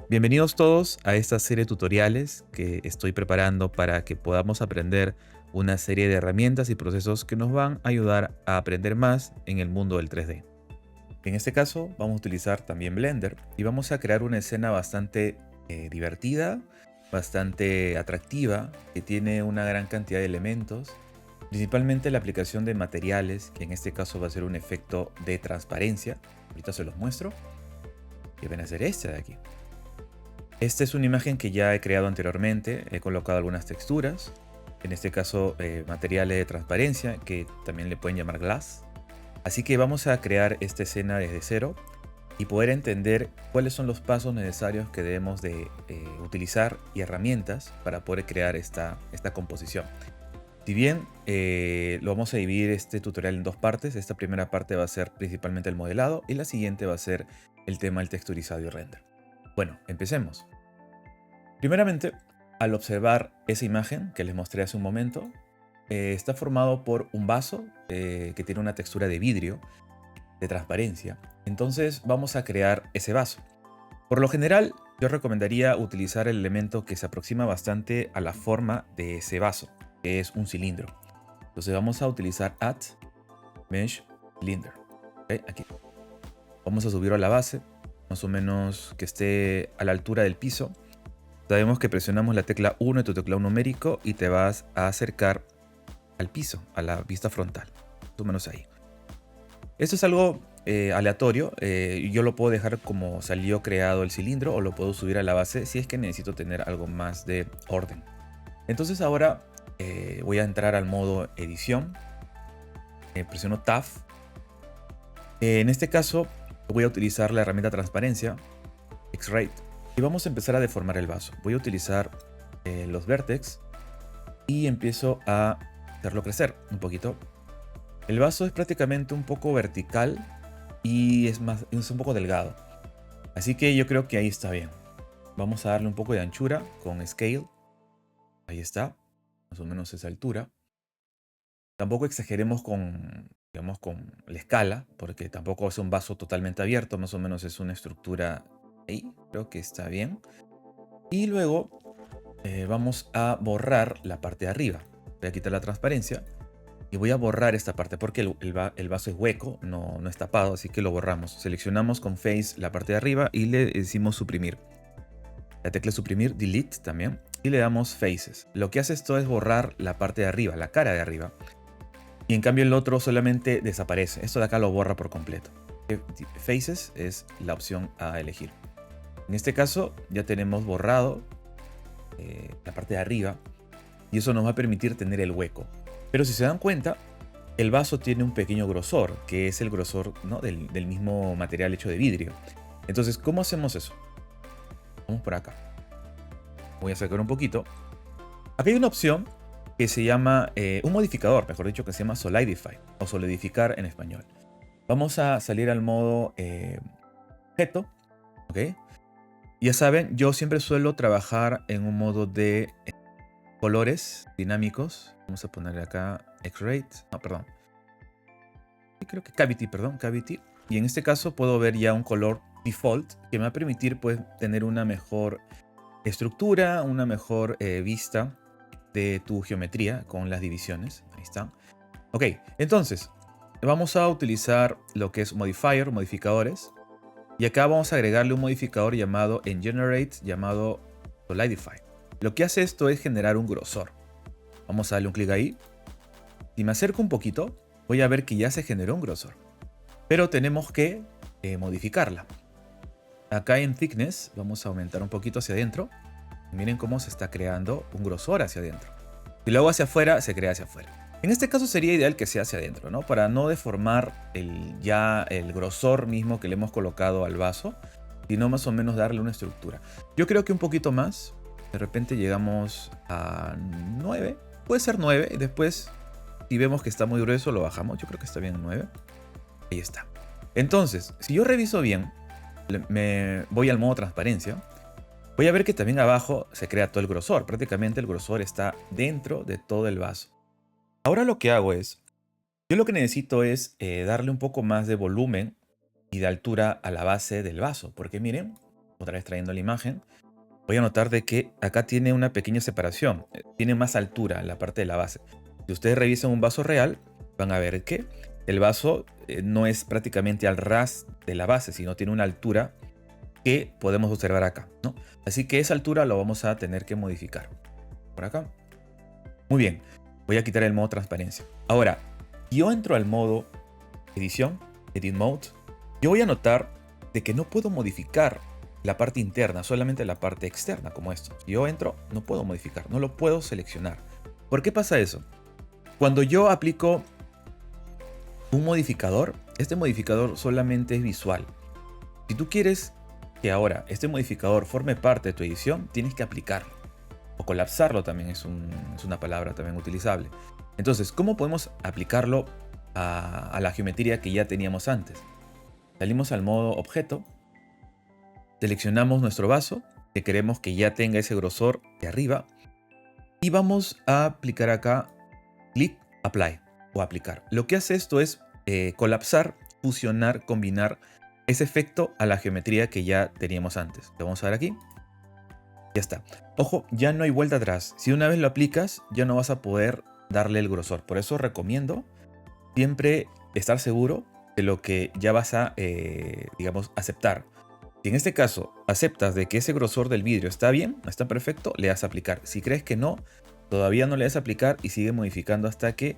Bienvenidos todos a esta serie de tutoriales que estoy preparando para que podamos aprender una serie de herramientas y procesos que nos van a ayudar a aprender más en el mundo del 3D. En este caso vamos a utilizar también Blender y vamos a crear una escena bastante divertida, bastante atractiva, que tiene una gran cantidad de elementos, principalmente la aplicación de materiales, que en este caso va a ser un efecto de transparencia. Ahorita se los muestro. Que viene a ser este de aquí. Esta es una imagen que ya he creado anteriormente, he colocado algunas texturas, en este caso materiales de transparencia, que también le pueden llamar glass. Así que vamos a crear esta escena desde cero y poder entender cuáles son los pasos necesarios que debemos de utilizar y herramientas para poder crear esta composición. Si bien lo vamos a dividir este tutorial en dos partes, esta primera parte va a ser principalmente el modelado y la siguiente va a ser el tema del texturizado y render. Bueno, empecemos. Primeramente, al observar esa imagen que les mostré hace un momento, está formado por un vaso que tiene una textura de vidrio, de transparencia. Entonces vamos a crear ese vaso. Por lo general, yo recomendaría utilizar el elemento que se aproxima bastante a la forma de ese vaso, que es un cilindro. Entonces vamos a utilizar Add Mesh Cylinder. ¿Okay? Aquí. Vamos a subirlo a la base, más o menos que esté a la altura del piso. Sabemos que presionamos la tecla 1 de tu teclado numérico y te vas a acercar al piso, a la vista frontal, más o menos ahí. Esto es algo aleatorio, yo lo puedo dejar como salió creado el cilindro o lo puedo subir a la base si es que necesito tener algo más de orden. Entonces ahora voy a entrar al modo edición, presiono Tab. En este caso voy a utilizar la herramienta transparencia, X-Ray, y vamos a empezar a deformar el vaso. Voy a utilizar los vértices y empiezo a hacerlo crecer un poquito. El vaso es prácticamente un poco vertical y es un poco delgado. Así que yo creo que ahí está bien. Vamos a darle un poco de anchura con Scale. Ahí está, más o menos esa altura. Tampoco exageremos con, digamos, con la escala, porque tampoco es un vaso totalmente abierto, más o menos es una estructura ahí, creo que está bien. Y luego vamos a borrar la parte de arriba. Voy a quitar la transparencia y voy a borrar esta parte porque el vaso es hueco, no es tapado, así que lo borramos. Seleccionamos con Face la parte de arriba y le decimos suprimir. La tecla suprimir, Delete también, y le damos Faces. Lo que hace esto es borrar la parte de arriba, la cara de arriba. Y en cambio el otro solamente desaparece. Esto de acá lo borra por completo. Faces es la opción a elegir. En este caso ya tenemos borrado la parte de arriba y eso nos va a permitir tener el hueco. Pero si se dan cuenta, el vaso tiene un pequeño grosor, que es el grosor, ¿no? del mismo material hecho de vidrio. Entonces, ¿cómo hacemos eso? Vamos por acá. Voy a sacar un poquito. Aquí hay una opción que se llama, un modificador, mejor dicho, que se llama Solidify, o solidificar en español. Vamos a salir al modo objeto, ¿ok? Ya saben, yo siempre suelo trabajar en un modo de colores dinámicos. Vamos a ponerle acá X-Rate, no, perdón. Creo que Cavity, perdón, Cavity. Y en este caso puedo ver ya un color default que me va a permitir pues tener una mejor estructura, una mejor vista de tu geometría con las divisiones. Ahí está. Ok, entonces vamos a utilizar lo que es modifier, modificadores. Y acá vamos a agregarle un modificador llamado en Generate, llamado Solidify. Lo que hace esto es generar un grosor. Vamos a darle un clic ahí. Si me acerco un poquito, voy a ver que ya se generó un grosor. Pero tenemos que modificarla. Acá en Thickness vamos a aumentar un poquito hacia adentro. Miren cómo se está creando un grosor hacia adentro. Si lo hago hacia afuera, se crea hacia afuera. En este caso sería ideal que sea hacia adentro, ¿no? Para no deformar el grosor mismo que le hemos colocado al vaso, sino más o menos darle una estructura. Yo creo que un poquito más. De repente llegamos a 9. Puede ser 9. Y después, si vemos que está muy grueso, lo bajamos. Yo creo que está bien en 9. Ahí está. Entonces, si yo reviso bien, me voy al modo transparencia. Voy a ver que también abajo se crea todo el grosor. Prácticamente el grosor está dentro de todo el vaso. Ahora lo que hago es, yo lo que necesito es darle un poco más de volumen y de altura a la base del vaso. Porque miren, otra vez trayendo la imagen, voy a notar de que acá tiene una pequeña separación. Tiene más altura en la parte de la base. Si ustedes revisan un vaso real, van a ver que el vaso no es prácticamente al ras de la base, sino tiene una altura que podemos observar acá, ¿no? Así que esa altura lo vamos a tener que modificar. Por acá. Muy bien. Voy a quitar el modo transparencia. Ahora, yo entro al modo edición, edit mode. Yo voy a notar de que no puedo modificar la parte interna, solamente la parte externa, como esto. Si yo entro, no puedo modificar, no lo puedo seleccionar. ¿Por qué pasa eso? Cuando yo aplico un modificador, este modificador solamente es visual. Si tú quieres que ahora este modificador forme parte de tu edición, tienes que aplicarlo. O colapsarlo también es una palabra también utilizable. Entonces, ¿cómo podemos aplicarlo a la geometría que ya teníamos antes? Salimos al modo objeto, seleccionamos nuestro vaso, que queremos que ya tenga ese grosor de arriba, y vamos a aplicar acá, clic, apply, o aplicar. Lo que hace esto es colapsar, fusionar, combinar ese efecto a la geometría que ya teníamos antes. Lo vamos a ver aquí. Ya está. Ojo, ya no hay vuelta atrás. Si una vez lo aplicas, ya no vas a poder darle el grosor. Por eso recomiendo siempre estar seguro de lo que ya vas a, digamos, aceptar. Si en este caso aceptas de que ese grosor del vidrio está bien, está perfecto, le das a aplicar. Si crees que no, todavía no le das a aplicar y sigue modificando hasta que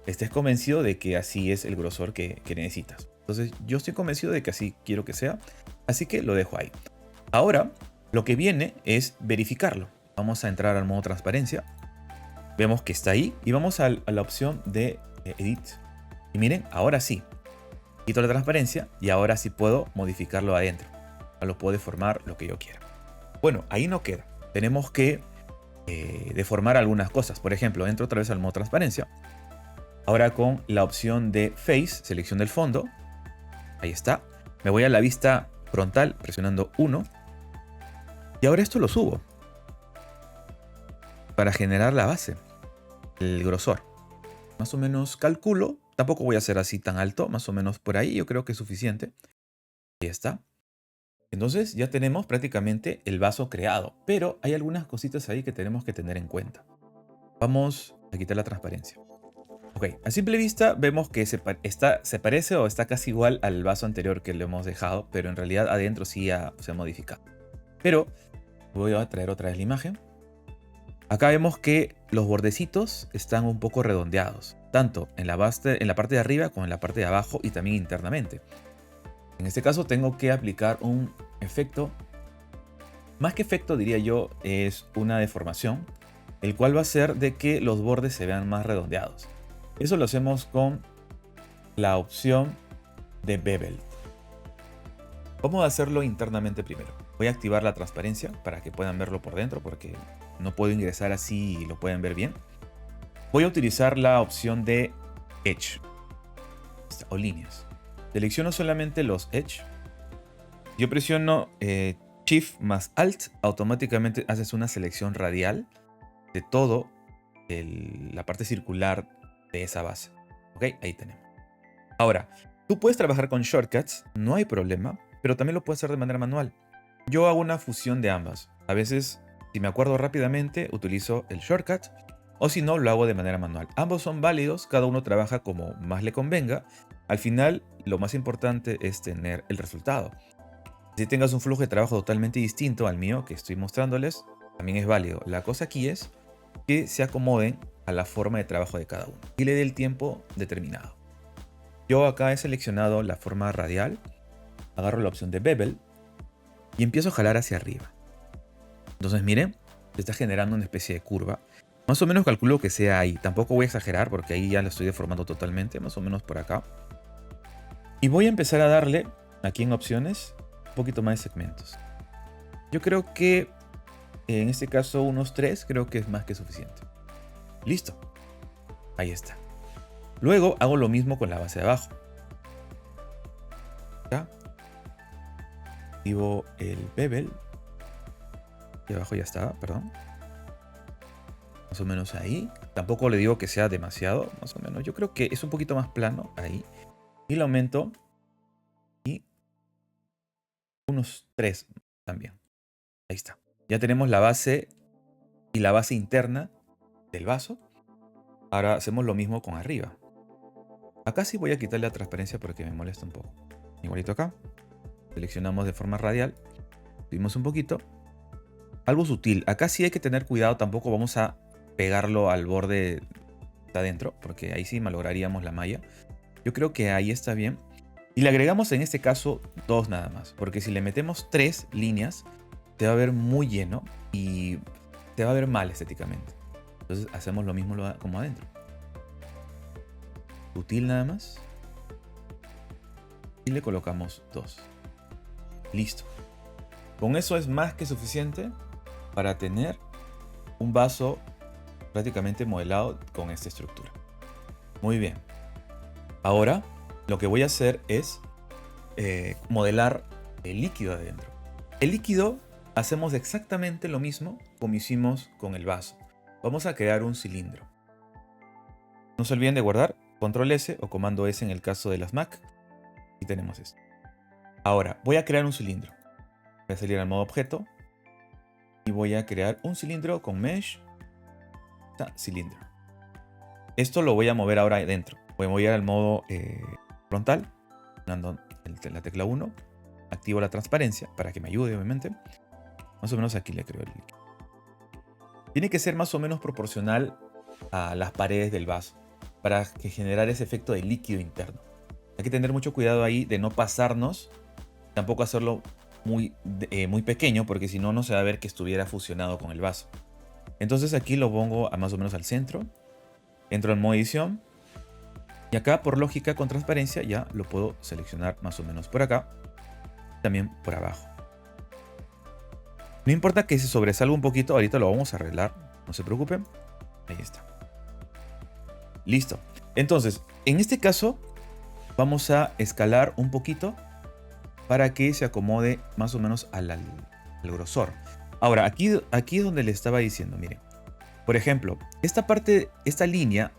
estés convencido de que así es el grosor que necesitas. Entonces yo estoy convencido de que así quiero que sea, así que lo dejo ahí. Ahora lo que viene es verificarlo. Vamos a entrar al modo transparencia. Vemos que está ahí y vamos a la opción de Edit. Y miren, ahora sí. Quito la transparencia y ahora sí puedo modificarlo adentro. Lo puedo deformar lo que yo quiera. Bueno, ahí no queda. Tenemos que deformar algunas cosas. Por ejemplo, entro otra vez al modo transparencia. Ahora con la opción de Face, selección del fondo. Ahí está. Me voy a la vista frontal presionando 1. Y ahora esto lo subo. Para generar la base. El grosor. Más o menos calculo. Tampoco voy a hacer así tan alto. Más o menos por ahí yo creo que es suficiente. Ahí está. Entonces ya tenemos prácticamente el vaso creado. Pero hay algunas cositas ahí que tenemos que tener en cuenta. Vamos a quitar la transparencia. Ok, a simple vista vemos que se parece o está casi igual al vaso anterior que le hemos dejado, pero en realidad adentro sí se ha modificado. Pero voy a traer otra vez la imagen. Acá vemos que los bordecitos están un poco redondeados, tanto en la parte de arriba como en la parte de abajo y también internamente. En este caso tengo que aplicar un efecto, más que efecto diría yo, es una deformación, el cual va a hacer de que los bordes se vean más redondeados. Eso lo hacemos con la opción de Bevel. Vamos a hacerlo internamente primero. Voy a activar la transparencia para que puedan verlo por dentro porque no puedo ingresar así y lo pueden ver bien. Voy a utilizar la opción de Edge o líneas. Selecciono solamente los Edge. Yo presiono Shift más Alt. Automáticamente haces una selección radial de todo la parte circular de esa base. Ok, ahí tenemos. Ahora, tú puedes trabajar con shortcuts, no hay problema, pero también lo puedes hacer de manera manual. Yo hago una fusión de ambas. A veces, si me acuerdo rápidamente, utilizo el shortcut, o si no, lo hago de manera manual. Ambos son válidos, cada uno trabaja como más le convenga. Al final, lo más importante es tener el resultado. Si tengas un flujo de trabajo totalmente distinto al mío que estoy mostrándoles, también es válido. La cosa aquí es que se acomoden a la forma de trabajo de cada uno y le dé el tiempo determinado. Yo acá he seleccionado la forma radial, agarro la opción de Bevel y empiezo a jalar hacia arriba. Entonces miren, se está generando una especie de curva. Más o menos calculo que sea ahí. Tampoco voy a exagerar porque ahí ya lo estoy deformando totalmente, más o menos por acá. Y voy a empezar a darle, aquí en opciones, un poquito más de segmentos. Yo creo que en este caso unos 3 creo que es más que suficiente. Listo. Ahí está. Luego hago lo mismo con la base de abajo. Acá. Activo el bevel. Y abajo ya está, perdón. Más o menos ahí. Tampoco le digo que sea demasiado, más o menos. Yo creo que es un poquito más plano ahí. Y lo aumento. Y unos 3. también. Ahí está. Ya tenemos la base y la base interna del vaso. Ahora hacemos lo mismo con arriba. Acá sí voy a quitarle la transparencia porque me molesta un poco. Igualito acá. Seleccionamos de forma radial. Subimos un poquito. Algo sutil. Acá sí hay que tener cuidado. Tampoco vamos a pegarlo al borde de adentro, porque ahí sí malograríamos la malla. Yo creo que ahí está bien. Y le agregamos en este caso 2 nada más. Porque si le metemos 3 líneas, te va a ver muy lleno y te va a ver mal estéticamente. Entonces hacemos lo mismo como adentro. Sutil nada más. Y le colocamos 2. Listo. Con eso es más que suficiente para tener un vaso prácticamente modelado con esta estructura. Muy bien. Ahora lo que voy a hacer es modelar el líquido adentro. El líquido hacemos exactamente lo mismo como hicimos con el vaso. Vamos a crear un cilindro. No se olviden de guardar Control S o Comando S en el caso de las Mac. Y tenemos esto. Ahora voy a crear un cilindro. Voy a salir al modo objeto y voy a crear un cilindro con mesh. Cilindro. Esto lo voy a mover ahora adentro. Voy a mover al modo frontal, dando la tecla 1. Activo la transparencia para que me ayude, obviamente. Más o menos aquí le creo el líquido. Tiene que ser más o menos proporcional a las paredes del vaso para generar ese efecto de líquido interno. Hay que tener mucho cuidado ahí de no pasarnos, tampoco hacerlo muy pequeño, porque si no, no se va a ver que estuviera fusionado con el vaso. Entonces aquí lo pongo a más o menos al centro. Entro en modo edición. Y acá, por lógica, con transparencia, ya lo puedo seleccionar más o menos por acá. También por abajo. No importa que se sobresalga un poquito, ahorita lo vamos a arreglar. No se preocupen. Ahí está. Listo. Entonces, en este caso, vamos a escalar un poquito para que se acomode más o menos al grosor. Ahora, aquí es donde le estaba diciendo, miren. Por ejemplo, esta parte, esta línea,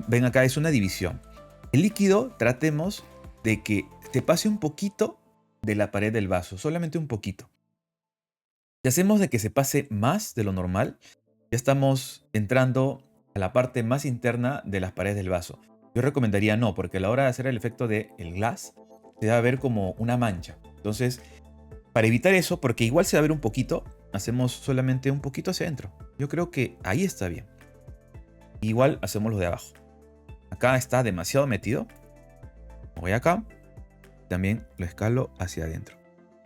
ven acá, es una división. El líquido, tratemos de que te pase un poquito de la pared del vaso, solamente un poquito. Si hacemos de que se pase más de lo normal, ya estamos entrando a la parte más interna de las paredes del vaso. Yo recomendaría no, porque a la hora de hacer el efecto del glass, se va a ver como una mancha. Entonces, para evitar eso, porque igual se va a ver un poquito, hacemos solamente un poquito hacia adentro. Yo creo que ahí está bien. Igual hacemos lo de abajo. Acá está demasiado metido. Voy acá. También lo escalo hacia adentro.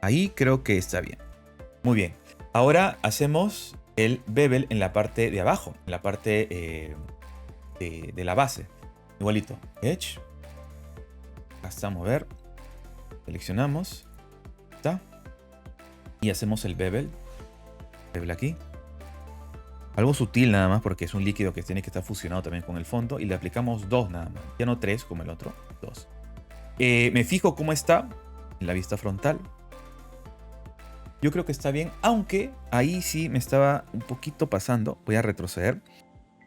Ahí creo que está bien. Muy bien. Ahora hacemos el bevel en la parte de abajo. En la parte de la base. Igualito. Edge. Hasta mover. Seleccionamos. Está. Y hacemos el bevel. Bevel aquí. Algo sutil nada más porque es un líquido que tiene que estar fusionado también con el fondo. Y le aplicamos 2 nada más. Ya no 3 como el otro. 2. Me fijo cómo está en la vista frontal. Yo creo que está bien. Aunque ahí sí me estaba un poquito pasando. Voy a retroceder.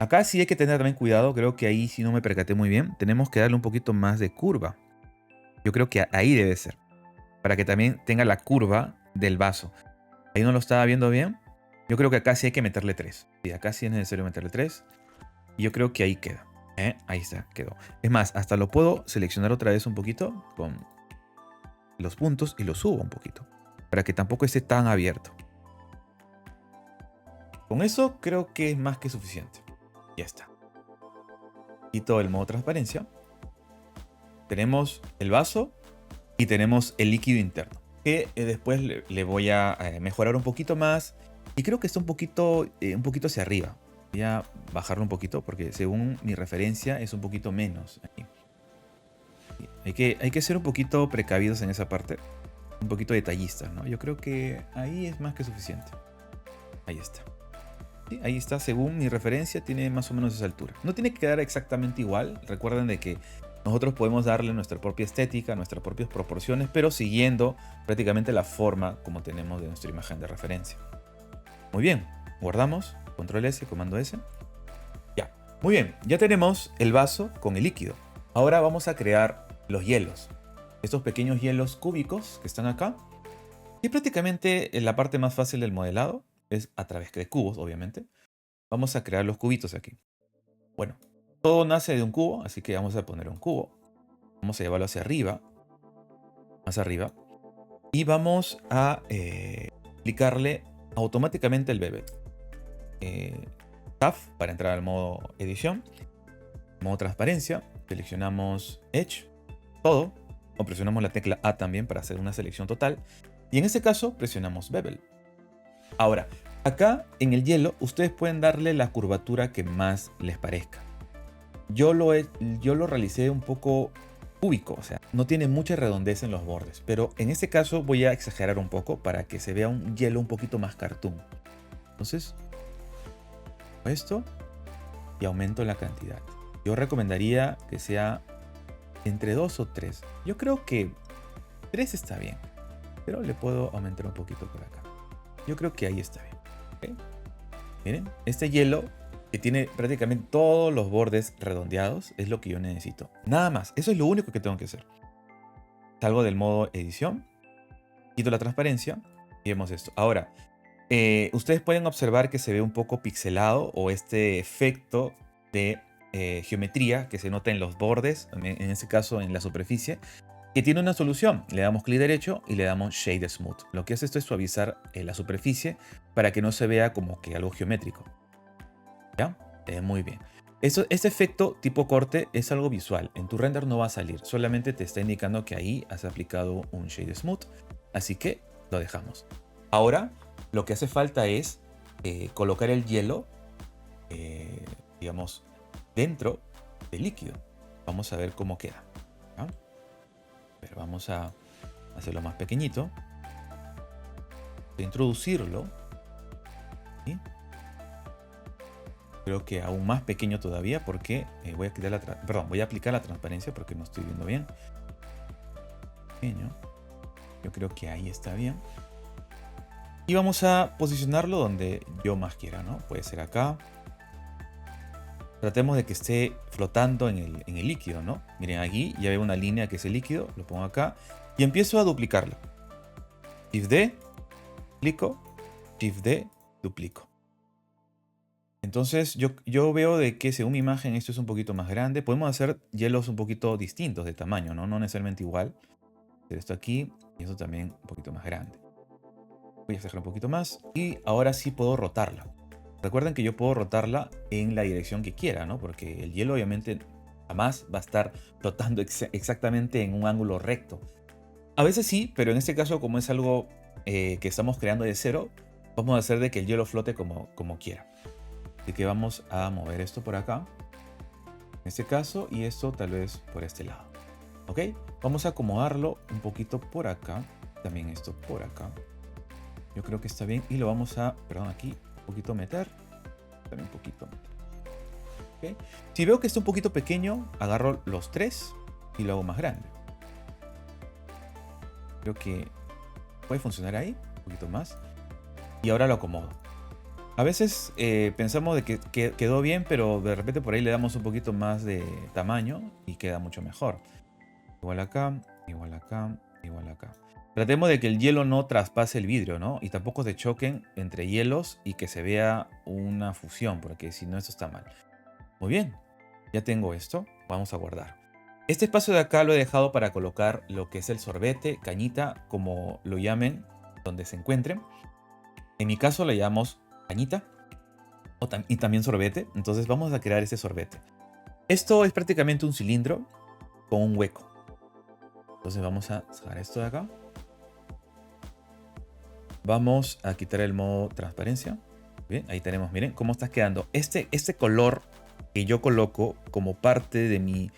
Acá sí hay que tener también cuidado. Creo que ahí sí no me percaté muy bien. Tenemos que darle un poquito más de curva. Yo creo que ahí debe ser. Para que también tenga la curva del vaso. Ahí no lo estaba viendo bien. Yo creo que acá sí hay que meterle 3. Sí, acá sí es necesario meterle 3. Y yo creo que ahí queda. Ahí está, quedó. Es más, hasta lo puedo seleccionar otra vez un poquito con los puntos y lo subo un poquito. Para que tampoco esté tan abierto. Con eso creo que es más que suficiente. Ya está. Quito el modo transparencia. Tenemos el vaso y tenemos el líquido interno. Que después le voy a mejorar un poquito más. Y creo que está un poquito hacia arriba. Voy a bajarlo un poquito porque según mi referencia es un poquito menos. Hay que ser un poquito precavidos en esa parte. Un poquito detallistas, ¿no? Yo creo que ahí es más que suficiente. Ahí está. Sí, ahí está, según mi referencia tiene más o menos esa altura. No tiene que quedar exactamente igual. Recuerden de que nosotros podemos darle nuestra propia estética, nuestras propias proporciones, pero siguiendo prácticamente la forma como tenemos de nuestra imagen de referencia. Muy bien, guardamos, control S, comando S. Ya, muy bien, ya tenemos el vaso con el líquido. Ahora vamos a crear los hielos. Estos pequeños hielos cúbicos que están acá, Y prácticamente la parte más fácil del modelado es a través de cubos, obviamente. Vamos a crear los cubitos aquí. Bueno, todo nace de un cubo, así que vamos a poner un cubo. Vamos a llevarlo hacia arriba, más arriba. Y vamos a aplicarle automáticamente el bevel. Tab para entrar al modo edición. Modo transparencia. Seleccionamos Edge. Todo. O presionamos la tecla A también para hacer una selección total. Y en este caso presionamos bevel. Ahora, acá en el hielo ustedes pueden darle la curvatura que más les parezca. Yo lo realicé un poco cúbico, o sea, no tiene mucha redondez en los bordes. Pero en este caso voy a exagerar un poco para que se vea un hielo un poquito más cartoon. Entonces, esto y aumento la cantidad. Yo recomendaría que sea entre 2 o 3. Yo creo que 3 está bien, pero le puedo aumentar un poquito por acá. Yo creo que ahí está bien. ¿Okay? Miren, este hielo que tiene prácticamente todos los bordes redondeados es lo que yo necesito. Nada más, eso es lo único que tengo que hacer. Salgo del modo edición, quito la transparencia y vemos esto. Ahora, ustedes pueden observar que se ve un poco pixelado o este efecto de geometría que se nota en los bordes, en este caso en la superficie, que tiene una solución. Le damos clic derecho y le damos Shade Smooth. Lo que hace esto es suavizar la superficie para que no se vea como que algo geométrico. ¿Ya? Muy bien. Este efecto tipo corte es algo visual. En tu render no va a salir. Solamente te está indicando que ahí has aplicado un Shade Smooth. Así que lo dejamos. Ahora, lo que hace falta es colocar el hielo, digamos, dentro del líquido. Vamos a ver cómo queda. ¿Ya? Pero vamos a hacerlo más pequeñito. De introducirlo. ¿Sí? Creo que aún más pequeño todavía porque voy a aplicar la transparencia porque no estoy viendo bien. Pequeño. Yo creo que ahí está bien. Y vamos a posicionarlo donde yo más quiera, ¿no? Puede ser acá. Tratemos de que esté flotando en el líquido, ¿no? Miren, aquí ya veo una línea que es el líquido. Lo pongo acá. Y empiezo a duplicarlo. Shift D, duplico. Shift D, duplico. Entonces yo veo de que según mi imagen esto es un poquito más grande. Podemos hacer hielos un poquito distintos de tamaño, ¿no? No necesariamente igual. Hacer esto aquí y esto también un poquito más grande. Voy a exagerar un poquito más y ahora sí puedo rotarla. Recuerden que yo puedo rotarla en la dirección que quiera, ¿no? Porque el hielo obviamente jamás va a estar flotando exactamente en un ángulo recto. A veces sí, pero en este caso como es algo que estamos creando de cero, vamos a hacer de que el hielo flote como quiera. Así que vamos a mover esto por acá, en este caso, y esto tal vez por este lado. ¿Ok? Vamos a acomodarlo un poquito por acá, también esto por acá. Yo creo que está bien y lo vamos a, perdón, aquí un poquito meter, también un poquito meter. ¿Okay? Si veo que está un poquito pequeño, agarro los tres y lo hago más grande. Creo que puede funcionar ahí, un poquito más. Y ahora lo acomodo. A veces pensamos de que quedó bien, pero de repente por ahí le damos un poquito más de tamaño y queda mucho mejor. Igual acá, igual acá, igual acá. Tratemos de que el hielo no traspase el vidrio, ¿no? Y tampoco se choquen entre hielos y que se vea una fusión, porque si no, esto está mal. Muy bien, ya tengo esto. Vamos a guardar. Este espacio de acá lo he dejado para colocar lo que es el sorbete, cañita, como lo llamen, donde se encuentren. En mi caso le llamamos cañita y también sorbete. Entonces vamos a crear ese sorbete. Esto es prácticamente un cilindro con un hueco. Entonces vamos a sacar esto de acá. Vamos a quitar el modo transparencia. Bien, ahí tenemos, miren cómo está quedando. Este color que yo coloco como parte de mi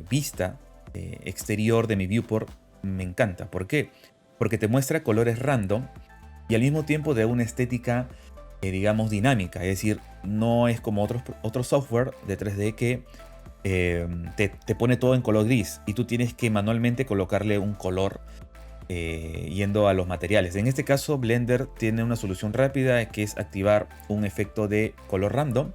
vista exterior de mi viewport me encanta. ¿Por qué? Porque te muestra colores random y al mismo tiempo de una estética, digamos, dinámica. Es decir, no es como otros software de 3D que te pone todo en color gris y tú tienes que manualmente colocarle un color yendo a los materiales. En este caso Blender tiene una solución rápida que es activar un efecto de color random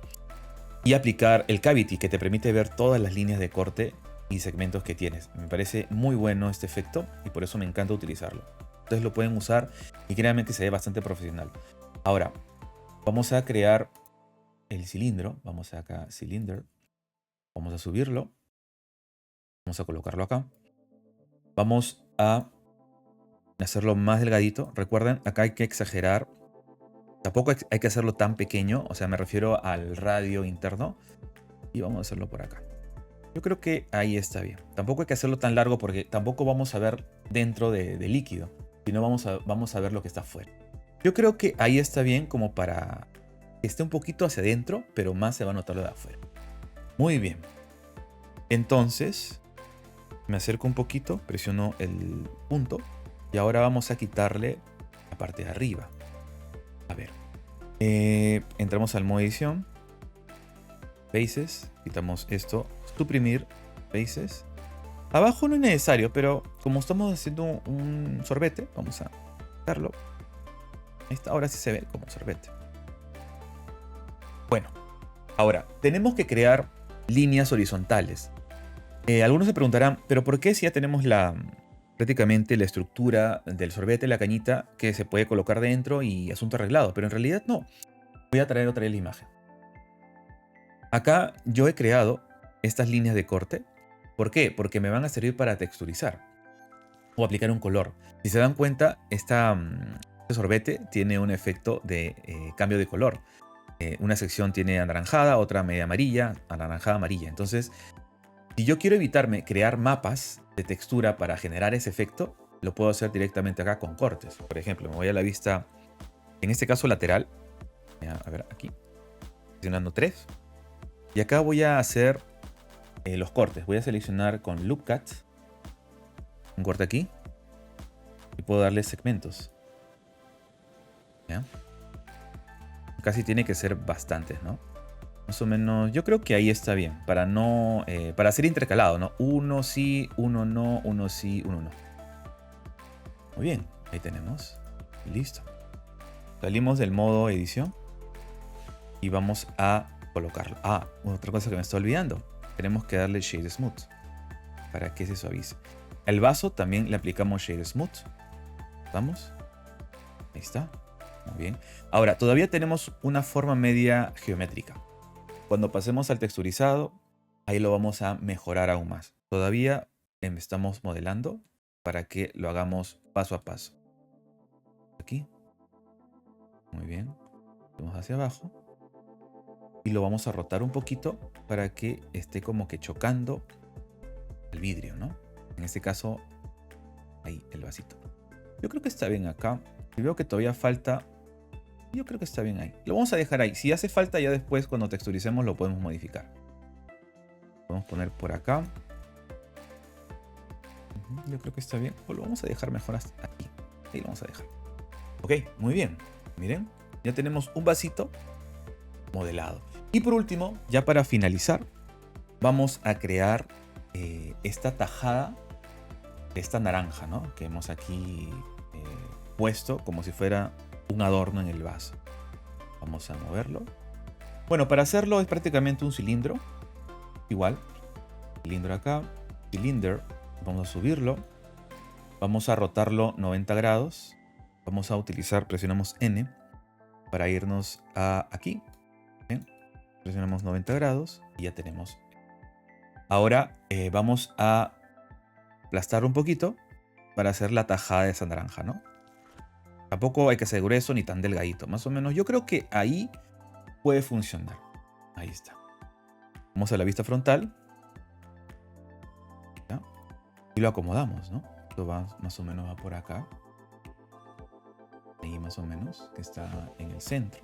y aplicar el cavity que te permite ver todas las líneas de corte y segmentos que tienes. Me parece muy bueno este efecto y por eso me encanta utilizarlo. Ustedes lo pueden usar y créanme que se ve bastante profesional. Ahora, vamos a crear el cilindro. Vamos acá, cylinder. Vamos a subirlo. Vamos a colocarlo acá. Vamos a hacerlo más delgadito. Recuerden, acá hay que exagerar. Tampoco hay que hacerlo tan pequeño. O sea, me refiero al radio interno. Y vamos a hacerlo por acá. Yo creo que ahí está bien. Tampoco hay que hacerlo tan largo porque tampoco vamos a ver dentro de líquido. Sino vamos a ver lo que está afuera. Yo creo que ahí está bien como para que esté un poquito hacia adentro, pero más se va a notar lo de afuera. Muy bien. Entonces, me acerco un poquito, presiono el punto. Y ahora vamos a quitarle la parte de arriba. A ver. Entramos al modo edición. Bases. Quitamos esto. Suprimir. Bases. Abajo no es necesario, pero como estamos haciendo un sorbete, vamos a quitarlo. Ahí está. Ahora sí se ve como sorbete. Bueno. Ahora, tenemos que crear líneas horizontales. Algunos se preguntarán, ¿pero por qué si ya tenemos prácticamente la estructura del sorbete, la cañita, que se puede colocar dentro y asunto arreglado? Pero en realidad no. Voy a traer otra vez la imagen. Acá yo he creado estas líneas de corte. ¿Por qué? Porque me van a servir para texturizar o aplicar un color. Si se dan cuenta, este sorbete tiene un efecto de cambio de color. Una sección tiene anaranjada, otra media amarilla, anaranjada, amarilla. Entonces, si yo quiero evitarme crear mapas de textura para generar ese efecto, lo puedo hacer directamente acá con cortes. Por ejemplo, me voy a la vista, en este caso lateral. A ver, aquí. Seleccionando 3. Y acá voy a hacer los cortes. Voy a seleccionar con Loop Cut. Un corte aquí. Y puedo darle segmentos. ¿Ya? Casi tiene que ser bastantes, ¿no? Más o menos, yo creo que ahí está bien. Para no, para ser intercalado, ¿no? Uno sí, uno no, uno sí, uno no. Muy bien, ahí tenemos. Listo. Salimos del modo edición. Y vamos a colocarlo. Ah, otra cosa que me estoy olvidando. Tenemos que darle Shade Smooth. Para que se suavice. Al vaso también le aplicamos Shade Smooth. ¿Estamos? Ahí está. Muy bien. Ahora, todavía tenemos una forma media geométrica. Cuando pasemos al texturizado, ahí lo vamos a mejorar aún más. Todavía estamos modelando para que lo hagamos paso a paso. Aquí. Muy bien. Vamos hacia abajo. Y lo vamos a rotar un poquito para que esté como que chocando el vidrio, ¿no? En este caso, ahí, el vasito. Yo creo que está bien acá. Si veo que todavía falta, yo creo que está bien ahí. Lo vamos a dejar ahí. Si hace falta, ya después cuando texturicemos lo podemos modificar. Podemos poner por acá. Yo creo que está bien. O lo vamos a dejar mejor hasta aquí. Ahí lo vamos a dejar. Ok, muy bien. Miren, ya tenemos un vasito modelado. Y por último, ya para finalizar, vamos a crear esta tajada de esta naranja, ¿no? Que hemos aquí puesto como si fuera un adorno en el vaso. Vamos a moverlo. Bueno, para hacerlo es prácticamente un cilindro. Igual. Cilindro acá. Cylinder. Vamos a subirlo. Vamos a rotarlo 90 grados. Vamos a utilizar, presionamos N para irnos a aquí. ¿Bien? Presionamos 90 grados y ya tenemos. Ahora vamos a aplastar un poquito para hacer la tajada de esa naranja, ¿no? Tampoco hay que ser grueso ni tan delgadito. Más o menos yo creo que ahí puede funcionar. Ahí está. Vamos a la vista frontal. ¿Ya? Y lo acomodamos, ¿no? Esto va más o menos va por acá. Ahí más o menos, que está en el centro.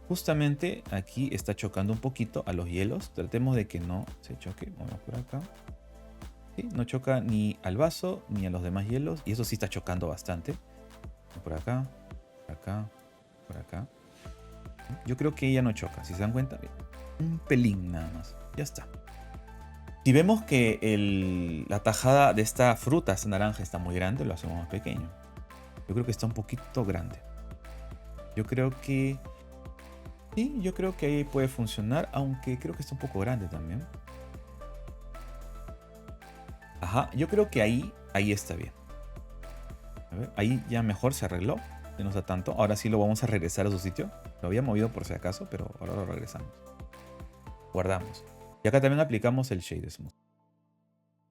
Justamente aquí está chocando un poquito a los hielos. Tratemos de que no se choque. Vamos por acá. ¿Sí? No choca ni al vaso ni a los demás hielos. Y eso sí está chocando bastante. Por acá, por acá, por acá. Yo creo que ella no choca. Si se dan cuenta, un pelín nada más. Ya está. Si vemos que la tajada de esta fruta, esta naranja, está muy grande, lo hacemos más pequeño. Yo creo que está un poquito grande. Yo creo que... Sí, yo creo que ahí puede funcionar, aunque creo que está un poco grande también. Ajá, yo creo que ahí está bien. ver, ahí ya mejor se arregló. Ya no está tanto. Ahora sí lo vamos a regresar a su sitio. Lo había movido por si acaso, pero ahora lo regresamos. Guardamos. Y acá también aplicamos el Shade Smooth.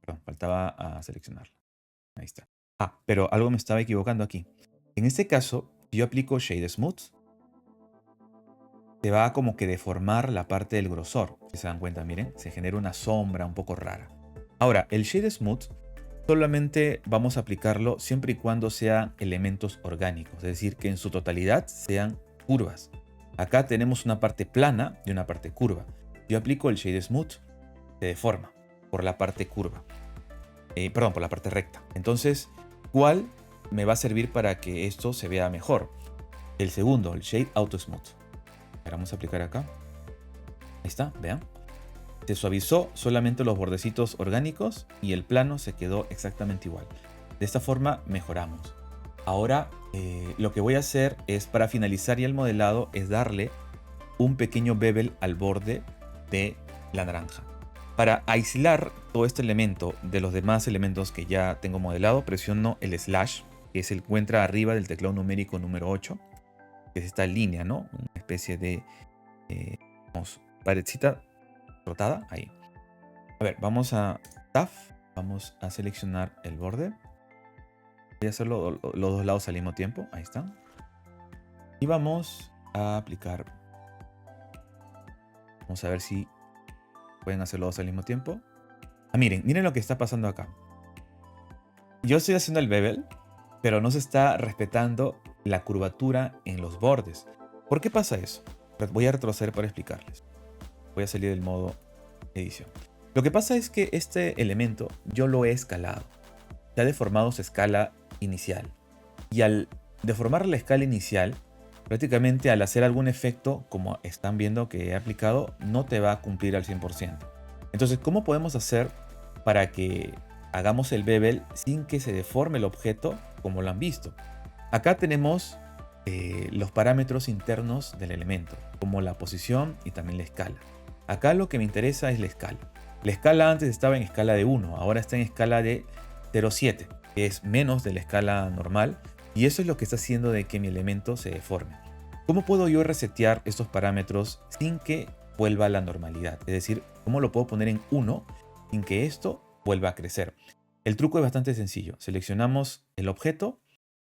Perdón, faltaba seleccionarlo. Ahí está. Ah, pero algo me estaba equivocando aquí. En este caso, si yo aplico Shade Smooth, se va como que deformar la parte del grosor. Si se dan cuenta, miren, se genera una sombra un poco rara. Ahora, el Shade Smooth solamente vamos a aplicarlo siempre y cuando sean elementos orgánicos, es decir, que en su totalidad sean curvas. Acá tenemos una parte plana y una parte curva. Yo aplico el Shade Smooth, se deforma por la parte curva. Perdón, por la parte recta. Entonces, ¿cuál me va a servir para que esto se vea mejor? El segundo, el Shade Auto Smooth. Vamos a aplicar acá. Ahí está, vean. Se suavizó solamente los bordecitos orgánicos y el plano se quedó exactamente igual. De esta forma mejoramos. Ahora lo que voy a hacer es, para finalizar ya el modelado, es darle un pequeño bevel al borde de la naranja. Para aislar todo este elemento de los demás elementos que ya tengo modelado, presiono el slash, que se encuentra arriba del teclado numérico número 8, que es esta línea, ¿no? Una especie de paredcita rotada, ahí. A ver, vamos a Tab, vamos a seleccionar el borde. Voy a hacerlo los dos lados al mismo tiempo, ahí está. Y vamos a aplicar. Vamos a ver si pueden hacer los dos al mismo tiempo. Ah, miren lo que está pasando acá. Yo estoy haciendo el bevel, pero no se está respetando la curvatura en los bordes. ¿Por qué pasa eso? Voy a retroceder para explicarles. Voy a salir del modo edición. Lo que pasa es que este elemento yo lo he escalado. Se ha deformado su escala inicial. Y al deformar la escala inicial, prácticamente al hacer algún efecto, como están viendo que he aplicado, no te va a cumplir al 100%. Entonces, ¿cómo podemos hacer para que hagamos el bevel sin que se deforme el objeto como lo han visto? Acá tenemos los parámetros internos del elemento, como la posición y también la escala. Acá lo que me interesa es la escala. La escala antes estaba en escala de 1, ahora está en escala de 0,7, que es menos de la escala normal, y eso es lo que está haciendo de que mi elemento se deforme. ¿Cómo puedo yo resetear estos parámetros sin que vuelva a la normalidad? Es decir, ¿cómo lo puedo poner en 1 sin que esto vuelva a crecer? El truco es bastante sencillo. Seleccionamos el objeto,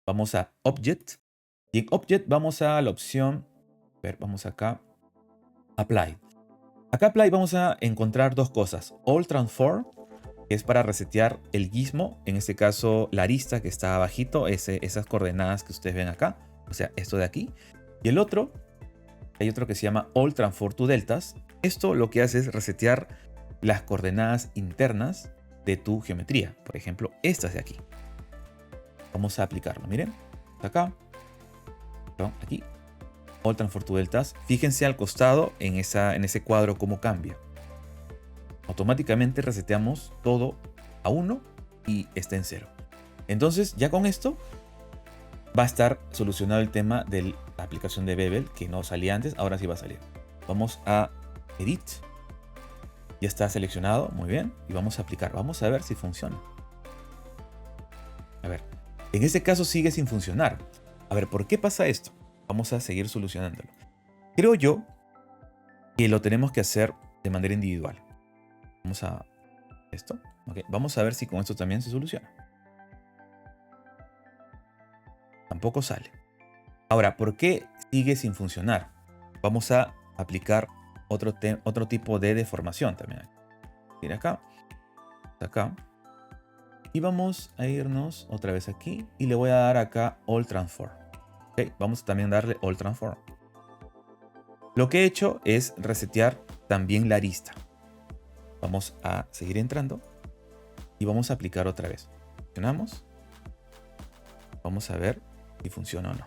vamos a Object, y en Object vamos a la opción, vamos acá, Apply. Acá Apply vamos a encontrar dos cosas. All Transform, que es para resetear el gizmo, en este caso la arista que está abajito, esas coordenadas que ustedes ven acá, o sea, esto de aquí. Y el otro, hay otro que se llama All Transform to Deltas. Esto lo que hace es resetear las coordenadas internas de tu geometría. Por ejemplo, estas de aquí. Vamos a aplicarlo, miren. Acá, aquí. All Transform to Deltas. Fíjense al costado en ese cuadro cómo cambia. Automáticamente reseteamos todo a 1 y está en 0. Entonces, ya con esto va a estar solucionado el tema de la aplicación de bevel, que no salía antes, ahora sí va a salir. Vamos a Edit. Ya está seleccionado, muy bien. Y vamos a aplicar. Vamos a ver si funciona. A ver, en este caso sigue sin funcionar. A ver, ¿por qué pasa esto? Vamos a seguir solucionándolo. Creo yo que lo tenemos que hacer de manera individual. Vamos a esto. Okay. Vamos a ver si con esto también se soluciona. Tampoco sale. Ahora, ¿por qué sigue sin funcionar? Vamos a aplicar otro tipo de deformación también. Ir acá. Acá. Y vamos a irnos otra vez aquí. Y le voy a dar acá All Transform. Okay. Vamos también a darle All Transform. Lo que he hecho es resetear también la arista. Vamos a seguir entrando y vamos a aplicar otra vez. Seleccionamos. Vamos a ver si funciona o no.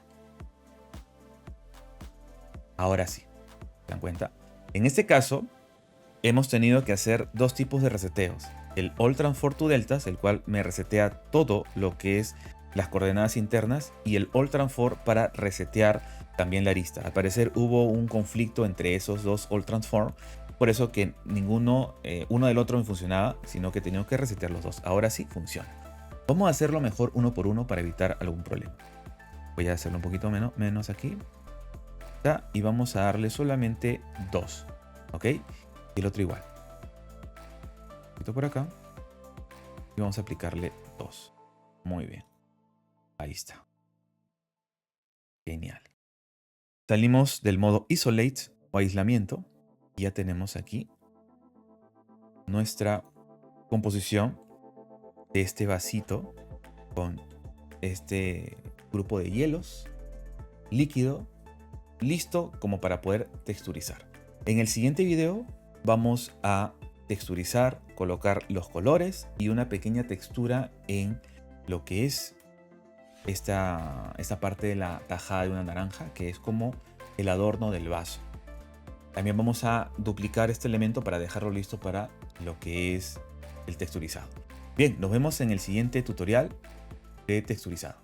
Ahora sí. ¿Se dan cuenta? En este caso, hemos tenido que hacer dos tipos de reseteos. El All Transform to Deltas, el cual me resetea todo lo que es las coordenadas internas, y el All Transform para resetear también la arista. Al parecer hubo un conflicto entre esos dos All Transform. Por eso que uno del otro no funcionaba, sino que teníamos que resetear los dos. Ahora sí funciona. Vamos a hacerlo mejor uno por uno para evitar algún problema. Voy a hacerlo un poquito menos aquí. Ya, y vamos a darle solamente 2. ¿Ok? Y el otro igual. Un poquito por acá. Y vamos a aplicarle 2. Muy bien. Ahí está. Genial. Salimos del modo Isolate o aislamiento. Y ya tenemos aquí nuestra composición de este vasito con este grupo de hielos líquido listo como para poder texturizar. En el siguiente video vamos a texturizar, colocar los colores y una pequeña textura en lo que es esta parte de la tajada de una naranja, que es como el adorno del vaso. También vamos a duplicar este elemento para dejarlo listo para lo que es el texturizado. Bien, nos vemos en el siguiente tutorial de texturizado.